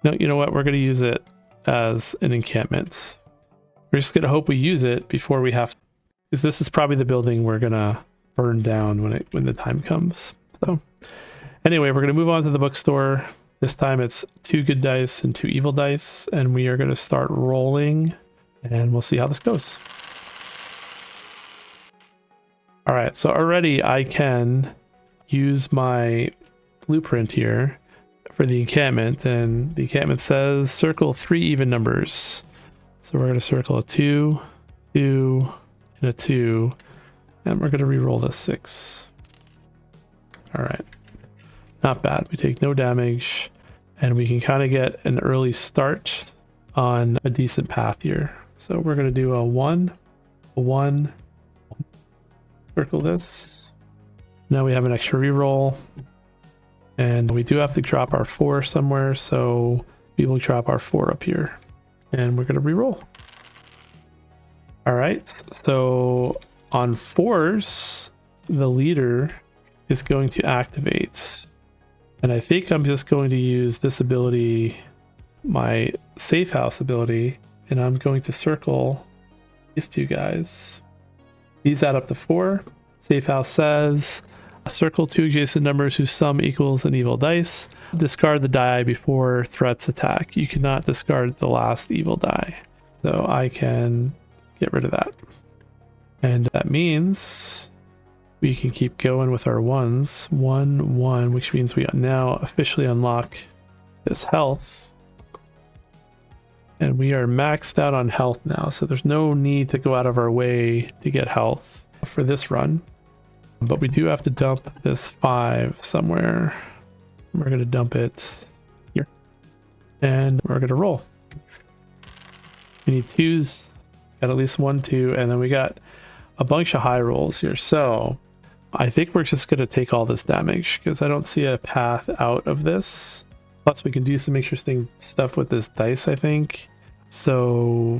No, you know what? We're going to use it as an encampment. We're just going to hope we use it before we have... Because this is probably the building we're going to burn down when the time comes. So anyway, we're going to move on to the bookstore. This time it's 2 good dice and 2 evil dice, and we are going to start rolling, and we'll see how this goes. All right, so already I can use my blueprint here for the encampment, and the encampment says circle 3 even numbers. So we're going to circle a 2, 2, and a 2, and we're going to re-roll the 6. All right, not bad. We take no damage, and we can kind of get an early start on a decent path here. So we're going to do a 1, a 1, circle this. Now we have an extra re-roll. And we do have to drop our 4 somewhere, so we will drop our 4 up here. And we're going to re-roll. All right, so on 4s, the leader is going to activate. And I think I'm just going to use this ability, my safe house ability, and I'm going to circle these 2 guys. These add up to 4. Safe house says... Circle 2 adjacent numbers whose sum equals an evil dice. Discard the die before threats attack. You cannot discard the last evil die. So I can get rid of that. And that means we can keep going with our 1s. 1, 1, which means we now officially unlock this health. And we are maxed out on health now. So there's no need to go out of our way to get health for this run. But we do have to dump this 5 somewhere. We're going to dump it here. And we're going to roll. We need 2s. Got at least 1, 2. And then we got a bunch of high rolls here. So I think we're just going to take all this damage because I don't see a path out of this. Plus we can do some interesting stuff with this dice, I think. So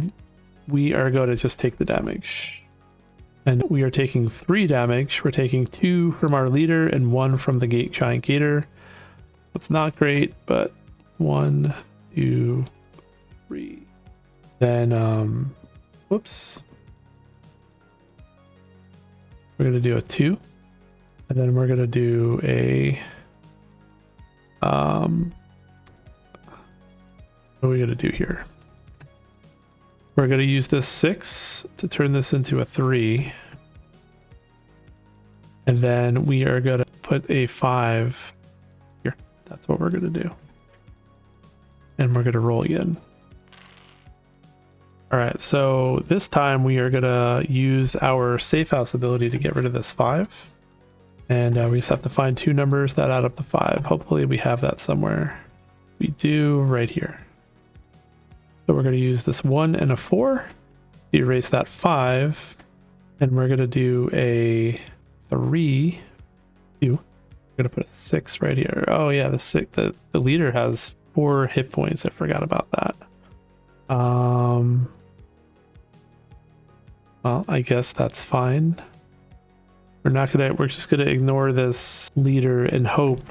we are going to just take the damage. And we are taking 3 damage. We're taking 2 from our leader and 1 from the giant gator. It's not great, but 1, 2, 3. Then, whoops. We're going to do a 2. And then we're going to do a... what are we going to do here? We're going to use this 6 to turn this into a 3. And then we are going to put a 5 here. That's what we're going to do. And we're going to roll again. All right, so this time we are going to use our safe house ability to get rid of this 5. And we just have to find 2 numbers that add up to 5. Hopefully we have that somewhere. We do right here. So we're going to use this 1 and a 4 to erase that 5, and we're going to do a 3, 2. We're going to put a 6 right here. Oh yeah, the leader has 4 hit points. I forgot about that. Well, I guess that's fine. We're just going to ignore this leader and hope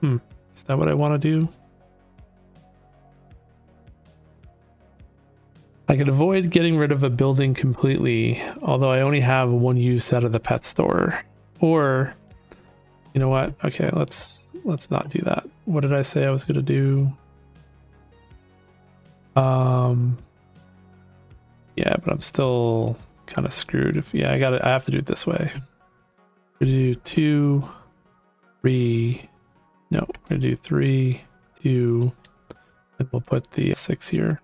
Is that what I want to do? I could avoid getting rid of a building completely, although I only have one use out of the pet store. Or, you know what? Okay, let's not do that. What did I say I was gonna do? Yeah, but I'm still kind of screwed. I have to do it this way. We're gonna do 2, 3. No, we're gonna do 3, 2, and we'll put the 6 here.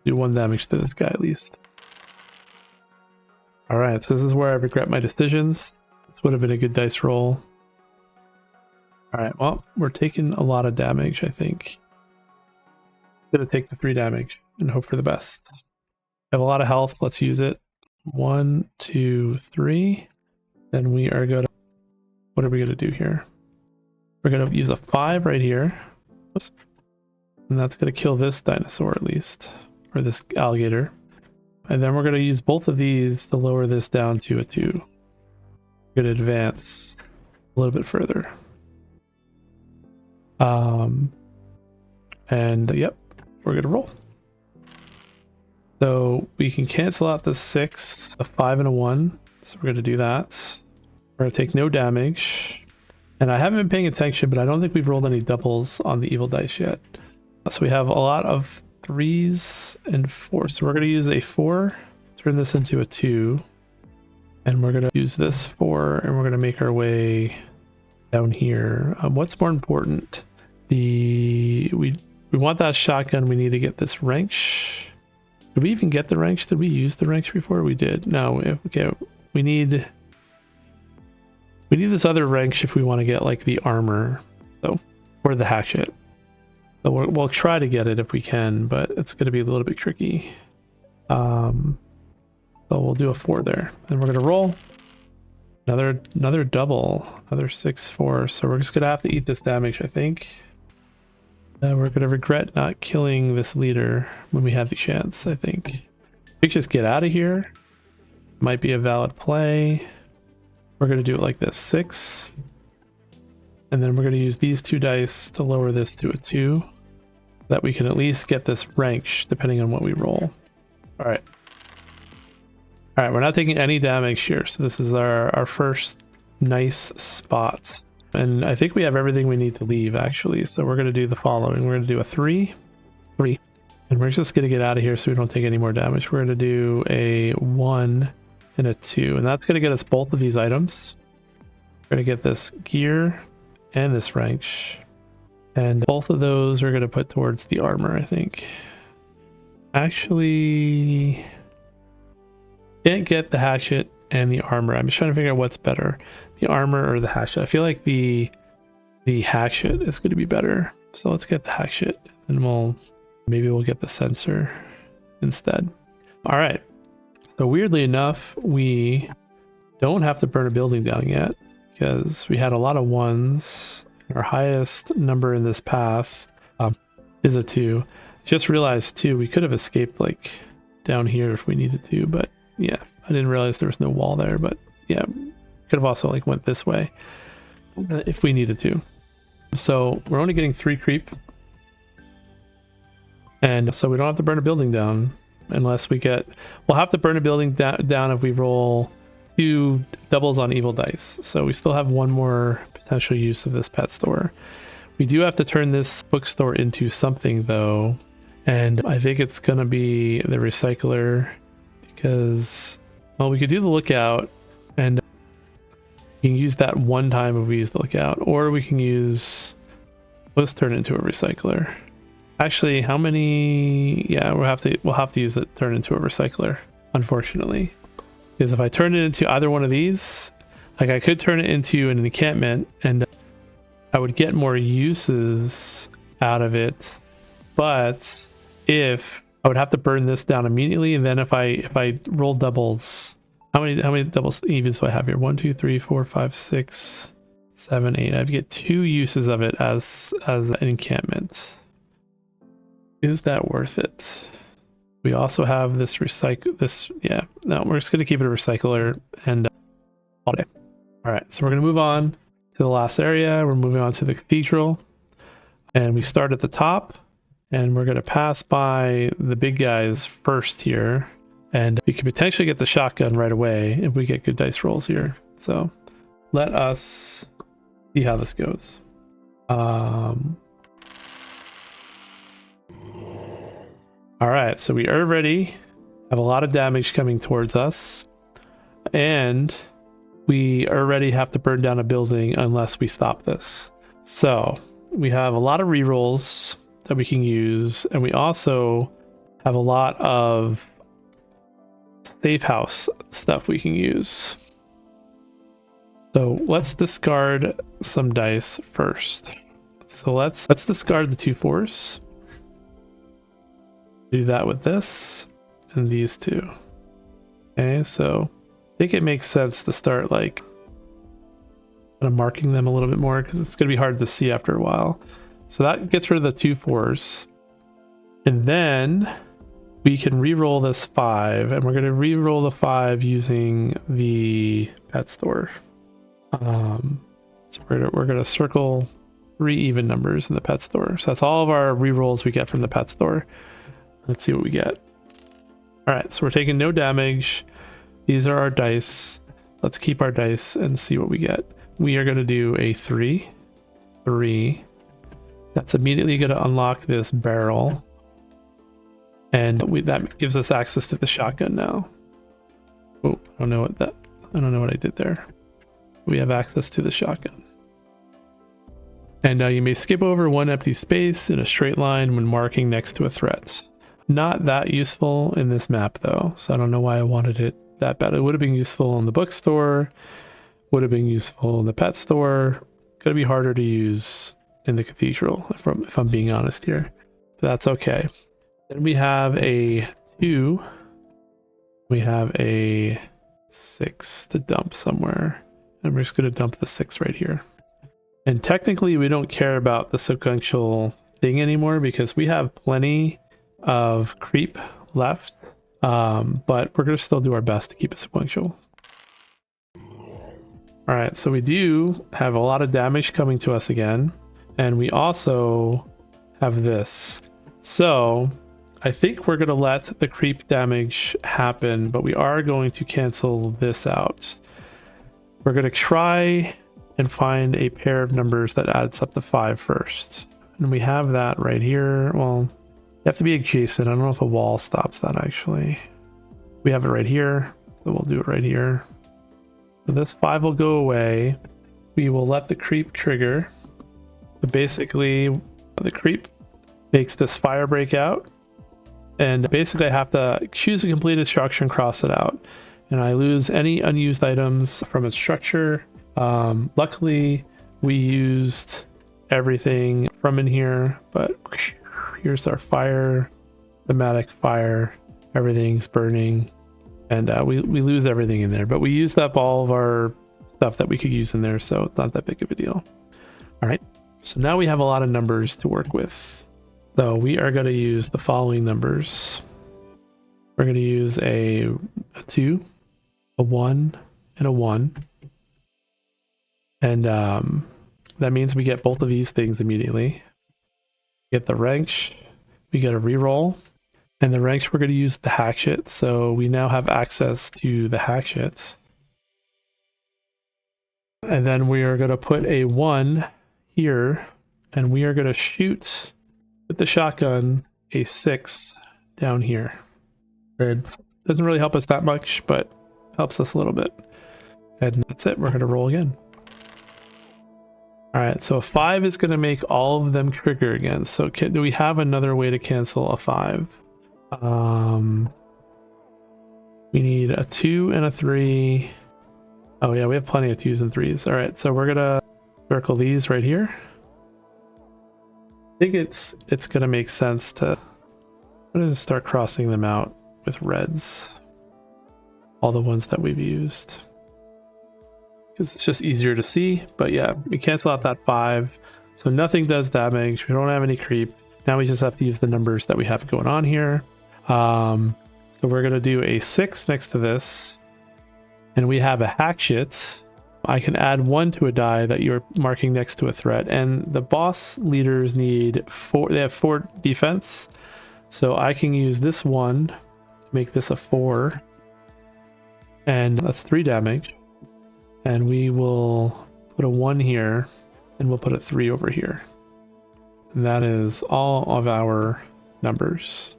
Do 1 damage to this guy at least. All right, so this is where I regret my decisions. This would have been a good dice roll. All right, well, we're taking a lot of damage, I think. Gonna take the 3 damage and hope for the best. I have a lot of health. Let's use it. 1, 2, 3. Then we are gonna. What are we gonna do here? We're gonna use a 5 right here. Oops. And that's gonna kill this dinosaur at least, or this alligator. And then we're gonna use both of these to lower this down to a 2. We're gonna advance a little bit further. And yep, we're gonna roll. So we can cancel out the 6, a 5, and a 1. So we're gonna do that. We're gonna take no damage. And I haven't been paying attention, but I don't think we've rolled any doubles on the evil dice yet. So we have a lot of 3s and 4s. So we're gonna use a 4, turn this into a 2, and we're gonna use this 4, and we're gonna make our way down here. What's more important? We want that shotgun. We need to get this wrench. Did we even get the wrench? Did we use the wrench before? We did. No. Okay. We need this other wrench if we want to get like the armor, or the hatchet. So we'll try to get it if we can, but it's going to be a little bit tricky. So we'll do a 4 there, and we're going to roll another double, another 6, 4. So we're just going to have to eat this damage, I think. We're going to regret not killing this leader when we have the chance, I think. We could just get out of here. Might be a valid play. We're going to do it like this, 6. And then we're going to use these 2 dice to lower this to a 2. That we can at least get this wrench, depending on what we roll. All right. All right, we're not taking any damage here. So this is our first nice spot. And I think we have everything we need to leave, actually. So we're going to do the following. We're going to do a 3, 3. And we're just going to get out of here so we don't take any more damage. We're going to do a 1 and a 2. And that's going to get us both of these items. We're going to get this gear and this wrench. And both of those we're going to put towards the armor, I think. Actually, can't get the hatchet and the armor. I'm just trying to figure out what's better, the armor or the hatchet. I feel like the hatchet is going to be better. So let's get the hatchet, and maybe we'll get the sensor instead. All right. So weirdly enough, we don't have to burn a building down yet because we had a lot of 1s. Our highest number in this path is a 2. Just realized too, we could have escaped like down here if we needed to, but yeah, I didn't realize there was no wall there, but yeah, could have also like went this way if we needed to. So we're only getting 3 creep, and so we don't have to burn a building down unless we'll have to burn a building down if we roll 2 doubles on evil dice. So we still have 1 more potential use of this pet store. We do have to turn this bookstore into something though, and I think it's gonna be the recycler, because we could do the lookout, and you can use that 1 time if we use the lookout, or we can let's turn it into a recycler. Actually, how many? Yeah, we'll have to use it, turn it into a recycler, unfortunately. Because if I turn it into either one of these, like I could turn it into an encampment and I would get more uses out of it. But if I would have to burn this down immediately, and then if I roll doubles, how many doubles evens do I have here? 1, 2, 3, 4, 5, 6, 7, 8. I'd get 2 uses of it as an encampment. Is that worth it? We also have this yeah, no, we're just going to keep it a recycler and all day. All right, so we're going to move on to the last area. We're moving on to the cathedral. And we start at the top, and we're going to pass by the big guys first here. And we can potentially get the shotgun right away if we get good dice rolls here. So let us see how this goes. All right, so we already have a lot of damage coming towards us. And we already have to burn down a building unless we stop this. So we have a lot of rerolls that we can use, and we also have a lot of safe house stuff we can use. So let's discard some dice first. So let's discard the 2 4s. Do that with this and these two. Okay, so I think it makes sense to start like kind of marking them a little bit more because it's going to be hard to see after a while. So that gets rid of the 2 4s. And then we can re-roll this 5, and we're going to re-roll the 5 using the pet store. So we're going to circle 3 even numbers in the pet store. So that's all of our re-rolls we get from the pet store. Let's see what we get. All right, so we're taking no damage. These are our dice. Let's keep our dice and see what we get. We are going to do a 3. That's immediately going to unlock this barrel. And that gives us access to the shotgun now. Oh, I don't know what I did there. We have access to the shotgun. And now you may skip over 1 empty space in a straight line when marking next to a threat. Not that useful in this map though, so I don't know why I wanted it that bad. It would have been useful in the bookstore, would have been useful in the pet store. Gonna be harder to use in the cathedral if I'm being honest here. But that's okay. Then we have a 2. We have a 6 to dump somewhere. And we're just going to dump the 6 right here. And technically we don't care about the sequential thing anymore because we have plenty of creep left. But we're going to still do our best to keep it sequential. Alright, so we do have a lot of damage coming to us again. And we also have this. So I think we're going to let the creep damage happen, but we are going to cancel this out. We're going to try and find a pair of numbers that adds up to 5 first. And we have that right here. Well, you have to be adjacent. I don't know if a wall stops that actually. We have it right here, so we'll do it right here. So this 5 will go away. We will let the creep trigger. But basically, the creep makes this fire break out. And basically I have to choose a completed structure and cross it out. And I lose any unused items from its structure. Luckily, we used everything from in here, but here's our fire, thematic fire, everything's burning. And we lose everything in there, but we used up all of our stuff that we could use in there, so it's not that big of a deal. All right, so now we have a lot of numbers to work with. So we are going to use the following numbers. We're going to use a 2, a 1, and a 1. And that means we get both of these things immediately. Get the wrench, we get a reroll, and the wrench we're going to use the hatchet. So we now have access to the hatchet. And then we are going to put a 1 here, and we are going to shoot with the shotgun a 6 down here. It doesn't really help us that much, but helps us a little bit. And that's it. We're going to roll again. All right, so a 5 is going to make all of them trigger again. So do we have another way to cancel a 5? We need a 2 and a 3. Oh yeah, we have plenty of 2s and 3s. All right, so we're going to circle these right here. I think it's going to make sense to start crossing them out with reds. All the ones that we've used. Because it's just easier to see. But yeah, we cancel out that 5. So nothing does damage. We don't have any creep. Now we just have to use the numbers that we have going on here. So we're going to do a 6 next to this. And we have a hatchet. I can add 1 to a die that you're marking next to a threat. And the boss leaders need 4, they have 4 defense. So I can use this one, make this a 4. And that's 3 damage. And we will put a 1 here, and we'll put a 3 over here. And that is all of our numbers.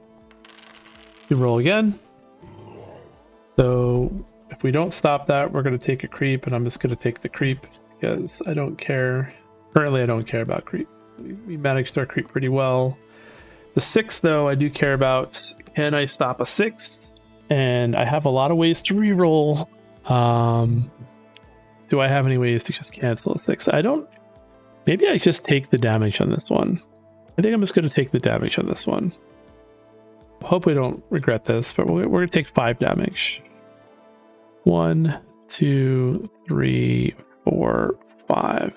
We roll again. So if we don't stop that, we're going to take a creep, and I'm just going to take the creep because I don't care. Currently, I don't care about creep. We managed our creep pretty well. The 6, though, I do care about. Can I stop a 6? And I have a lot of ways to reroll. Do I have any ways to just cancel a 6? I don't. Maybe I just take the damage on this one. I think I'm just going to take the damage on this one. Hope we don't regret this, but we're going to take 5 damage. 1, 2, 3, 4, 5.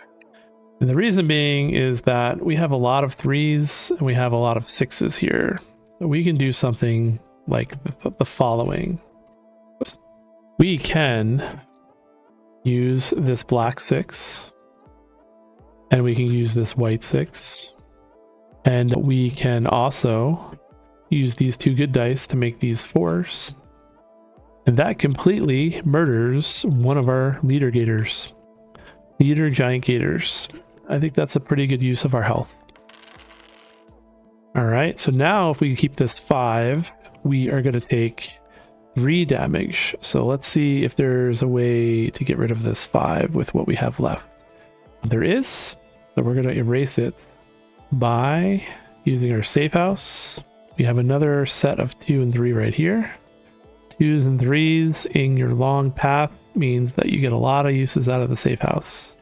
And the reason being is that we have a lot of 3s and we have a lot of 6s here. So we can do something like the following. We can use this black 6, and we can use this white 6, and we can also use these 2 good dice to make these 4s. And that completely murders one of our leader gators. Leader giant gators. I think that's a pretty good use of our health. All right, so now if we keep this 5, we are going to take 3 damage. So let's see if there's a way to get rid of this 5 with what we have left. There is. So we're going to erase it by using our safe house. We have another set of 2 and 3 right here. 2s and 3s in your long path means that you get a lot of uses out of the safe house.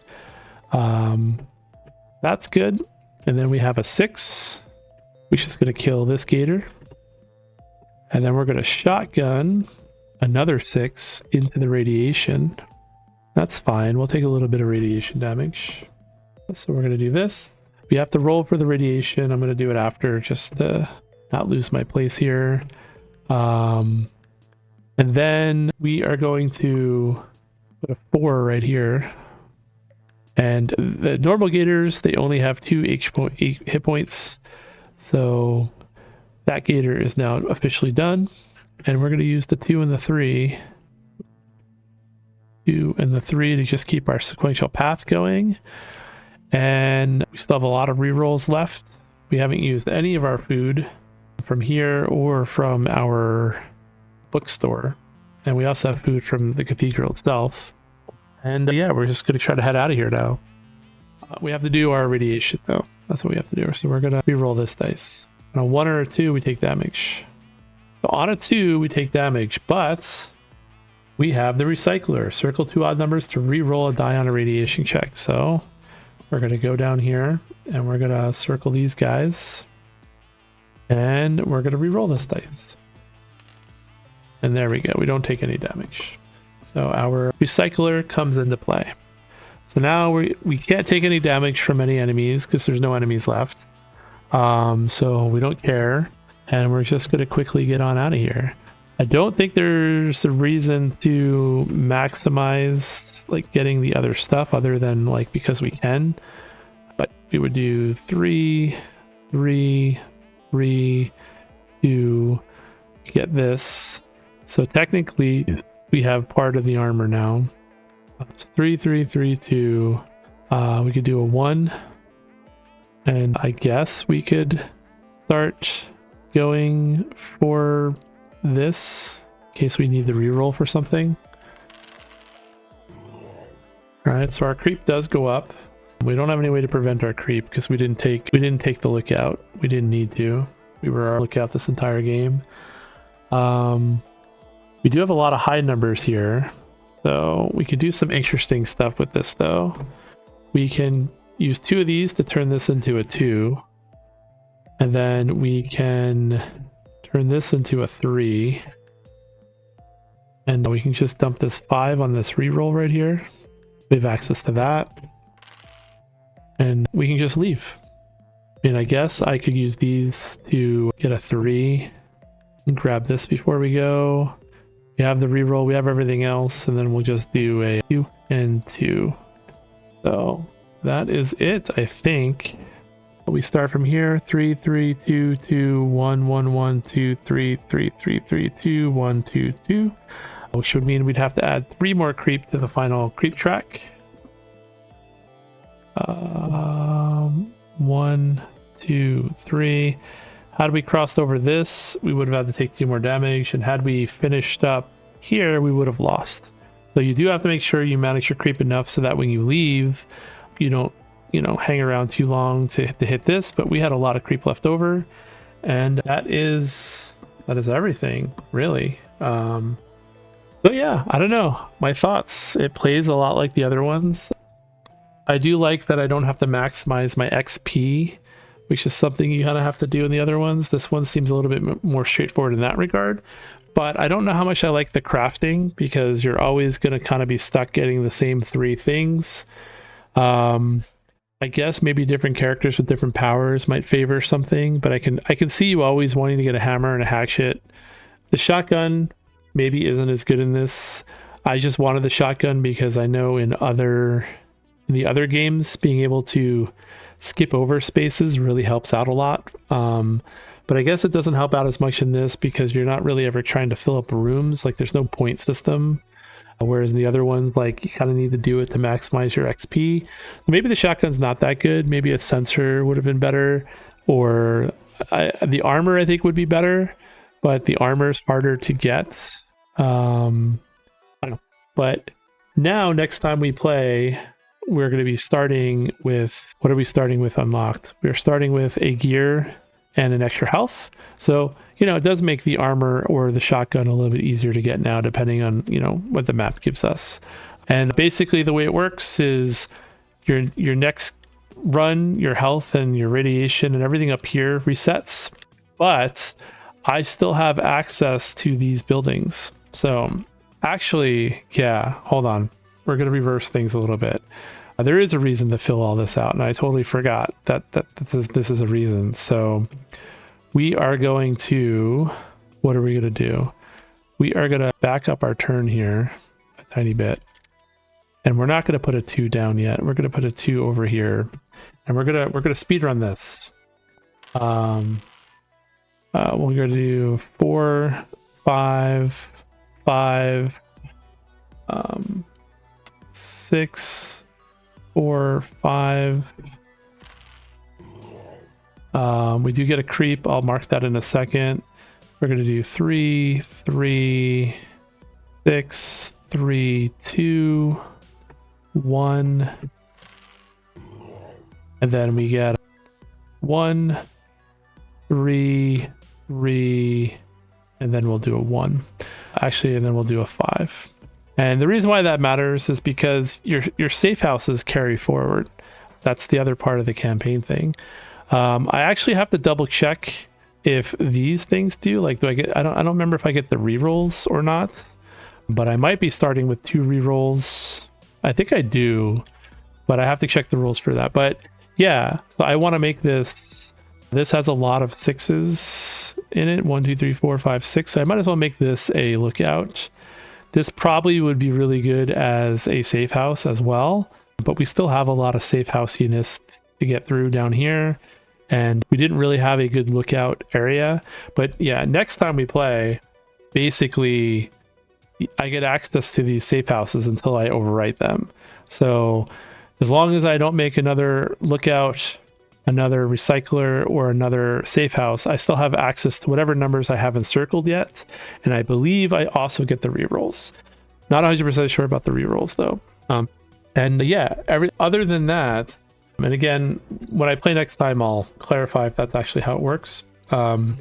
That's good. And then we have a 6, which is going to kill this gator. And then we're going to shotgun another 6 into the radiation. That's fine. We'll take a little bit of radiation damage. So we're going to do this. We have to roll for the radiation. I'm going to do it after just to not lose my place here. And then we are going to put a 4 right here. And the normal gators, they only have 2 hit points. So that gator is now officially done. And we're going to use the 2 and the 3. 2 and the 3 to just keep our sequential path going. And we still have a lot of rerolls left. We haven't used any of our food from here or from our bookstore. And we also have food from the cathedral itself. And yeah, we're just going to try to head out of here now. We have to do our radiation though. That's what we have to do. So we're going to reroll this dice. On a 1 or a 2, we take damage. So on a 2, we take damage, but we have the recycler. Circle 2 odd numbers to reroll a die on a radiation check. So we're going to go down here and we're going to circle these guys. And we're going to reroll this dice. And there we go. We don't take any damage. So our recycler comes into play. So now we can't take any damage from any enemies because there's no enemies left. So we don't care. And we're just going to quickly get on out of here. I don't think there's a reason to maximize like getting the other stuff other than like because we can. But we would do 3, 3, 3 to get this. So technically we have part of the armor now. So 3, 3, 3, 2. We could do a 1. And I guess we could start going for this in case we need the reroll for something. All right, so our creep does go up. We don't have any way to prevent our creep because we didn't take the lookout. We didn't need to. We were our lookout this entire game. We do have a lot of high numbers here, so we can do some interesting stuff with this though. We can use 2 of these to turn this into a 2, and then we can turn this into a 3, and we can just dump this 5 on this reroll right here. We have access to that, and we can just leave. I mean, I guess I could use these to get a 3 and grab this before we go. We have the reroll, we have everything else, and then we'll just do a 2 and 2. So that is it, I think. We start from here. 3 3 2 2 1 1 1 2 3 3 3 3 2 1 2 2, which would mean we'd have to add 3 more creep to the final creep track. 1 2 3. Had we crossed over this, we would have had to take 2 more damage, and had we finished up here, we would have lost. So you do have to make sure you manage your creep enough so that when you leave, you don't, hang around too long to hit this. But we had a lot of creep left over, and that is everything, really. So yeah, I don't know. My thoughts. It plays a lot like the other ones. I do like that I don't have to maximize my XP, which is something you kind of have to do in the other ones. This one seems a little bit more straightforward in that regard. But I don't know how much I like the crafting, because you're always going to kind of be stuck getting the same 3 things. I guess maybe different characters with different powers might favor something, but I can see you always wanting to get a hammer and a hatchet. The shotgun maybe isn't as good in this. I just wanted the shotgun because I know in the other games, being able to skip over spaces really helps out a lot. But I guess it doesn't help out as much in this because you're not really ever trying to fill up rooms. Like, there's no point system. Whereas in the other ones, like, you kind of need to do it to maximize your XP. So maybe the shotgun's not that good. Maybe a sensor would have been better. Or the armor, I think, would be better. But the armor's harder to get. I don't know. But now, next time we play, we're going to be starting with... What are we starting with unlocked? We're starting with a gear and an extra health. So, it does make the armor or the shotgun a little bit easier to get now, depending on, what the map gives us. And basically the way it works is your next run, your health and your radiation and everything up here resets. But I still have access to these buildings. So actually, yeah, hold on. We're going to reverse things a little bit. There is a reason to fill all this out, and I totally forgot that this is a reason. So we are going to... What are we going to do? We are going to back up our turn here a tiny bit. And we're not going to put a 2 down yet. We're going to put a 2 over here. And we're going to speed run this. We're going to do 4, 5, 5, 6, 4, 5. We do get a creep. I'll mark that in a second. We're going to do 3, 3, 6, 3, 2, 1. And then we get 1, 3, 3, and then we'll do a 1. Actually, and then we'll do a 5. And the reason why that matters is because your safe houses carry forward. That's the other part of the campaign thing. I actually have to double check if these things do. Like, do I get? I don't remember if I get the rerolls or not. But I might be starting with 2 rerolls. I think I do, but I have to check the rules for that. But yeah, so I want to make this. This has a lot of 6s in it. 1, 2, 3, 4, 5, 6. So I might as well make this a lookout. This probably would be really good as a safe house as well, but we still have a lot of safe housiness to get through down here, and we didn't really have a good lookout area. But yeah, next time we play, basically I get access to these safe houses until I overwrite them. So as long as I don't make another lookout, another recycler, or another safe house, I still have access to whatever numbers I haven't circled yet. And I believe I also get the rerolls. Not 100% sure about the rerolls though. And yeah, other than that, and again, when I play next time, I'll clarify if that's actually how it works. I'll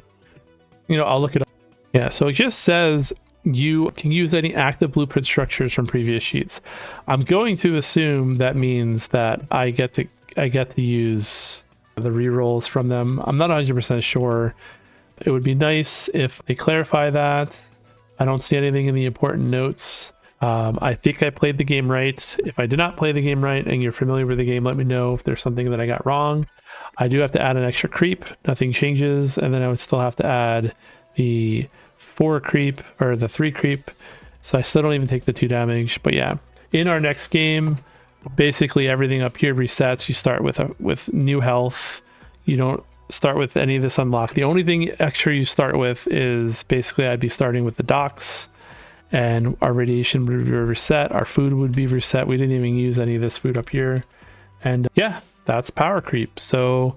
look it up. Yeah, so it just says you can use any active blueprint structures from previous sheets. I'm going to assume that means that I get to use the rerolls from them. I'm not 100% sure. It would be nice if they clarify that. I don't see anything in the important notes. I think I played the game right. If I did not play the game right and you're familiar with the game, let me know if there's something that I got wrong. I do have to add an extra creep. Nothing changes. And then I would still have to add the 4 creep or the 3 creep. So I still don't even take the 2 damage. But yeah, in our next game, basically everything up here resets. You start with new health. You don't start with any of this unlocked. The only thing extra you start with is basically I'd be starting with the docks, and our radiation would be reset. Our food would be reset. We didn't even use any of this food up here. And yeah, that's power creep. So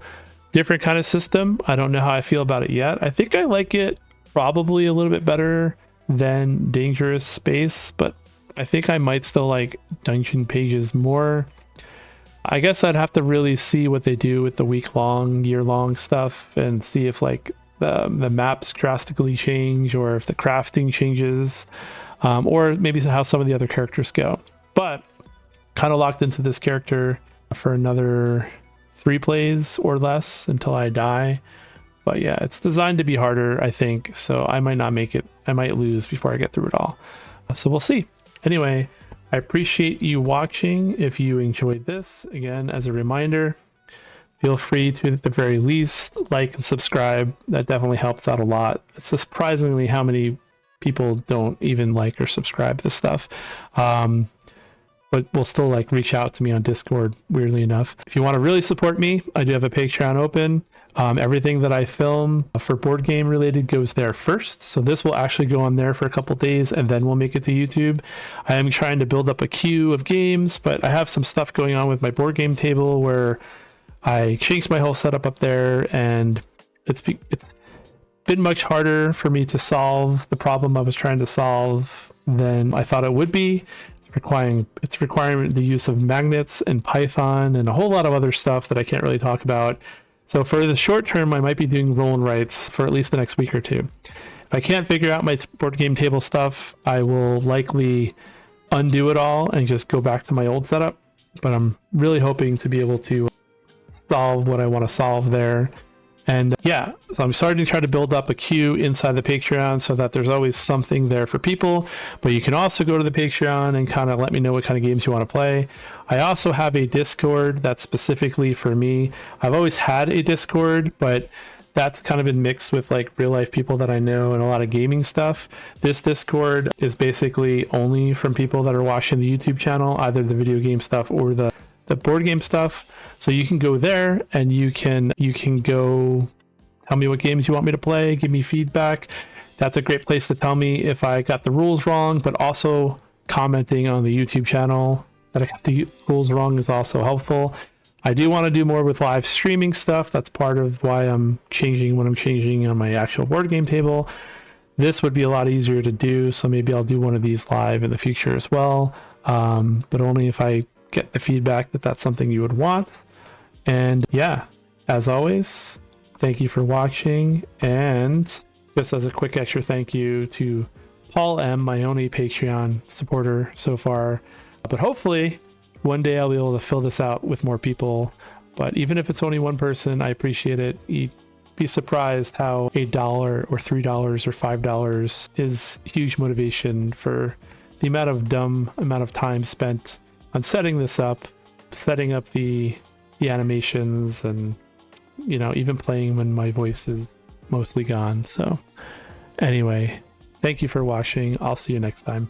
different kind of system. I don't know how I feel about it yet. I think I like it probably a little bit better than Dangerous Space, but I think I might still like Dungeon Pages more. I guess I'd have to really see what they do with the week-long, year-long stuff and see if like the maps drastically change, or if the crafting changes, or maybe how some of the other characters go. But kind of locked into this character for another 3 plays or less until I die. But yeah, it's designed to be harder, I think, so I might not make it. I might lose before I get through it all. So we'll see. Anyway, I appreciate you watching. If you enjoyed this, again, as a reminder, feel free to, at the very least, like and subscribe. That definitely helps out a lot. It's surprisingly how many people don't even like or subscribe to this stuff. But will still like reach out to me on Discord, weirdly enough. If you want to really support me, I do have a Patreon open. Everything that I film for board game related goes there first. So this will actually go on there for a couple days and then we'll make it to YouTube. I am trying to build up a queue of games, but I have some stuff going on with my board game table where I changed my whole setup up there, and it's been much harder for me to solve the problem I was trying to solve than I thought it would be. It's requiring the use of magnets and Python and a whole lot of other stuff that I can't really talk about. So for the short term, I might be doing roll and writes for at least the next week or two. If I can't figure out my board game table stuff, I will likely undo it all and just go back to my old setup. But I'm really hoping to be able to solve what I want to solve there. And yeah, so I'm starting to try to build up a queue inside the Patreon so that there's always something there for people. But you can also go to the Patreon and kind of let me know what kind of games you want to play. I also have a Discord that's specifically for me. I've always had a Discord, but that's kind of been mixed with like real life people that I know and a lot of gaming stuff. This Discord is basically only from people that are watching the YouTube channel, either the video game stuff or the board game stuff. So you can go there and you can go tell me what games you want me to play, give me feedback. That's a great place to tell me if I got the rules wrong, but also commenting on the YouTube channel that I got the rules wrong is also helpful. I do want to do more with live streaming stuff. That's part of why I'm changing what I'm changing on my actual board game table. This would be a lot easier to do, so maybe I'll do one of these live in the future as well, but only if I get the feedback that that's something you would want. And yeah, as always, thank you for watching. And just as a quick extra thank you to Paul M, my only Patreon supporter so far. But hopefully one day I'll be able to fill this out with more people. But even if it's only one person, I appreciate it. You'd be surprised how $1 or $3 or $5 is huge motivation for the amount of time spent on setting this up, setting up the animations, and even playing when my voice is mostly gone. So anyway, thank you for watching. I'll see you next time.